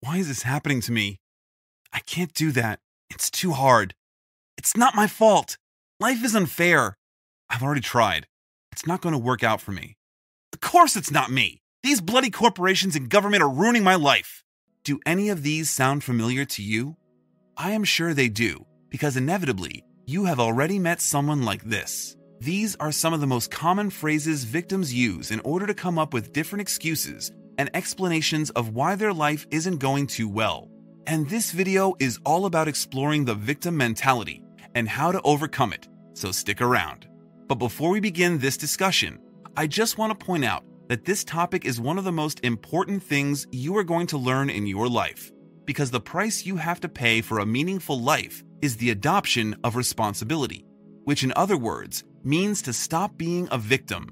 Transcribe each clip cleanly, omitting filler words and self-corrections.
Why is this happening to me? I can't do that. It's too hard. It's not my fault. Life is unfair. I've already tried. It's not going to work out for me. Of course it's not me. These bloody corporations and government are ruining my life. Do any of these sound familiar to you? I am sure they do, because inevitably, you have already met someone like this. These are some of the most common phrases victims use in order to come up with different excuses and explanations of why their life isn't going too well. And this video is all about exploring the victim mentality and how to overcome it, so stick around. But before we begin this discussion, I just want to point out that this topic is one of the most important things you are going to learn in your life, because the price you have to pay for a meaningful life is the adoption of responsibility, which in other words means to stop being a victim.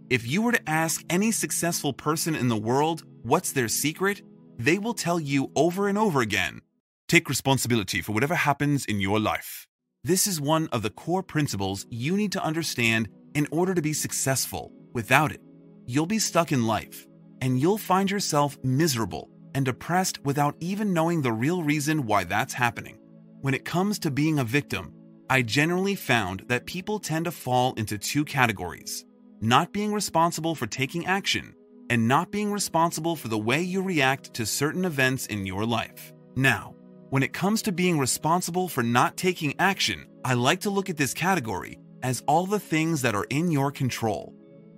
If you were to ask any successful person in the world what's their secret, they will tell you over and over again, take responsibility for whatever happens in your life. This is one of the core principles you need to understand in order to be successful. Without it, you'll be stuck in life, and you'll find yourself miserable and depressed without even knowing the real reason why that's happening. When it comes to being a victim, I generally found that people tend to fall into two categories: not being responsible for taking action, and not being responsible for the way you react to certain events in your life. Now, when it comes to being responsible for not taking action, I like to look at this category as all the things that are in your control.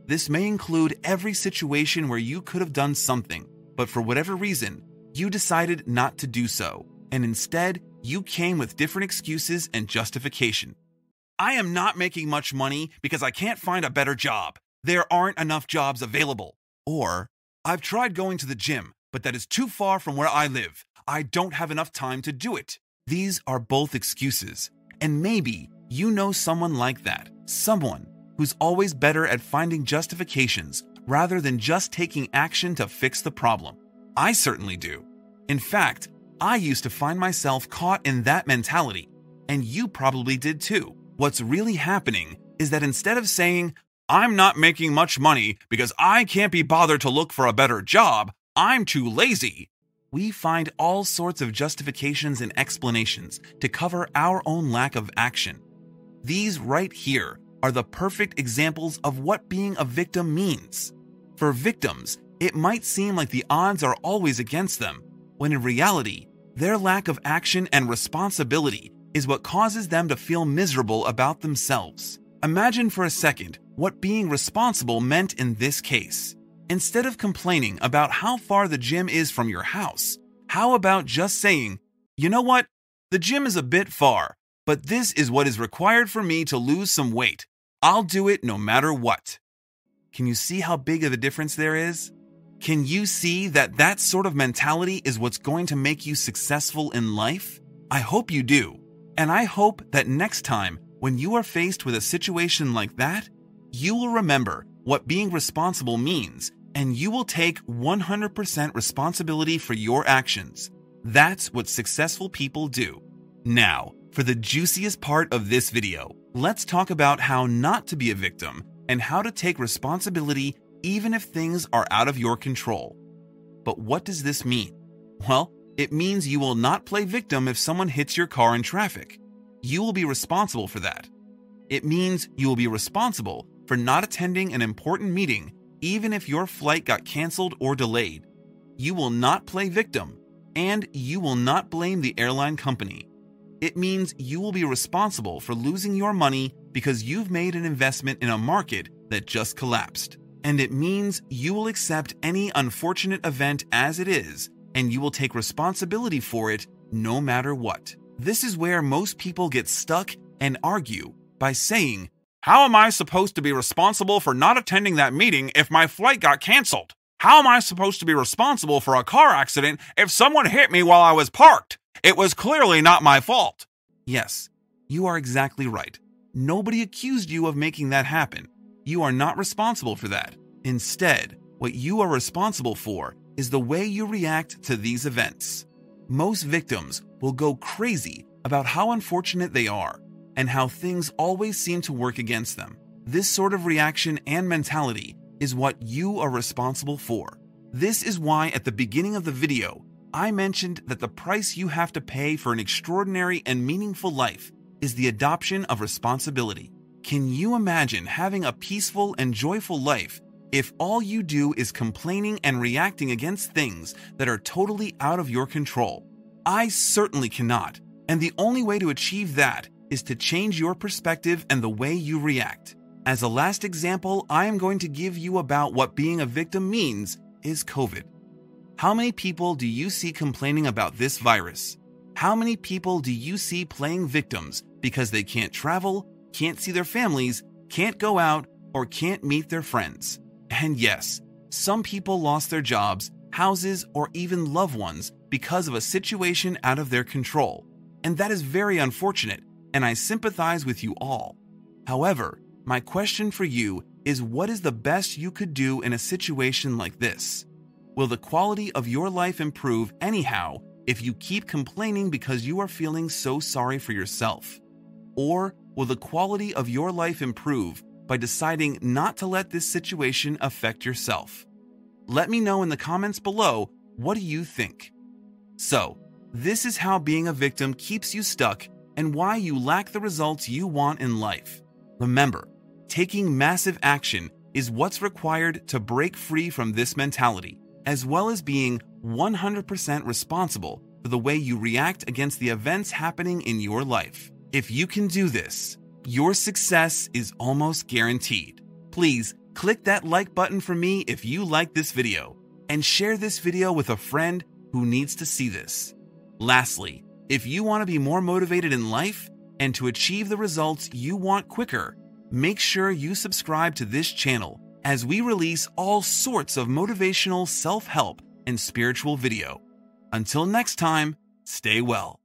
This may include every situation where you could have done something, but for whatever reason, you decided not to do so, and instead, you came with different excuses and justification. I am not making much money because I can't find a better job. There aren't enough jobs available. Or, I've tried going to the gym, but that is too far from where I live. I don't have enough time to do it. These are both excuses, and maybe you know someone like that, someone who's always better at finding justifications rather than just taking action to fix the problem. I certainly do. In fact, I used to find myself caught in that mentality, and you probably did too. What's really happening is that instead of saying, I'm not making much money because I can't be bothered to look for a better job, I'm too lazy, we find all sorts of justifications and explanations to cover our own lack of action. These right here are the perfect examples of what being a victim means. For victims, it might seem like the odds are always against them, when in reality, their lack of action and responsibility is what causes them to feel miserable about themselves. Imagine for a second what being responsible meant in this case. Instead of complaining about how far the gym is from your house, how about just saying, you know what? The gym is a bit far, but this is what is required for me to lose some weight. I'll do it no matter what. Can you see how big of a difference there is? Can you see that that sort of mentality is what's going to make you successful in life? I hope you do. And I hope that next time when you are faced with a situation like that, you will remember what being responsible means, and you will take 100% responsibility for your actions. That's what successful people do. Now, for the juiciest part of this video, let's talk about how not to be a victim and how to take responsibility even if things are out of your control. But what does this mean? Well, it means you will not play victim if someone hits your car in traffic. You will be responsible for that. It means you will be responsible for not attending an important meeting even if your flight got canceled or delayed. You will not play victim, and you will not blame the airline company. It means you will be responsible for losing your money because you've made an investment in a market that just collapsed. And it means you will accept any unfortunate event as it is, and you will take responsibility for it no matter what. This is where most people get stuck and argue by saying, how am I supposed to be responsible for not attending that meeting if my flight got canceled? How am I supposed to be responsible for a car accident if someone hit me while I was parked? It was clearly not my fault. Yes, you are exactly right. Nobody accused you of making that happen. You are not responsible for that. Instead, what you are responsible for is the way you react to these events. Most victims will go crazy about how unfortunate they are and how things always seem to work against them. This sort of reaction and mentality is what you are responsible for. This is why at the beginning of the video, I mentioned that the price you have to pay for an extraordinary and meaningful life is the adoption of responsibility. Can you imagine having a peaceful and joyful life if all you do is complaining and reacting against things that are totally out of your control? I certainly cannot, and the only way to achieve that is to change your perspective and the way you react. As a last example, I am going to give you about what being a victim means is COVID. How many people do you see complaining about this virus? How many people do you see playing victims because they can't travel, can't see their families, can't go out, or can't meet their friends? And yes, some people lost their jobs, houses, or even loved ones because of a situation out of their control. And that is very unfortunate, and I sympathize with you all. However, my question for you is, what is the best you could do in a situation like this? Will the quality of your life improve anyhow if you keep complaining because you are feeling so sorry for yourself? Or will the quality of your life improve by deciding not to let this situation affect yourself? Let me know in the comments below, what do you think? So, this is how being a victim keeps you stuck and why you lack the results you want in life. Remember, taking massive action is what's required to break free from this mentality, as well as being 100% responsible for the way you react against the events happening in your life. If you can do this, your success is almost guaranteed. Please click that like button for me if you like this video, and share this video with a friend who needs to see this. Lastly, if you want to be more motivated in life and to achieve the results you want quicker, make sure you subscribe to this channel as we release all sorts of motivational self-help and spiritual video. Until next time, stay well.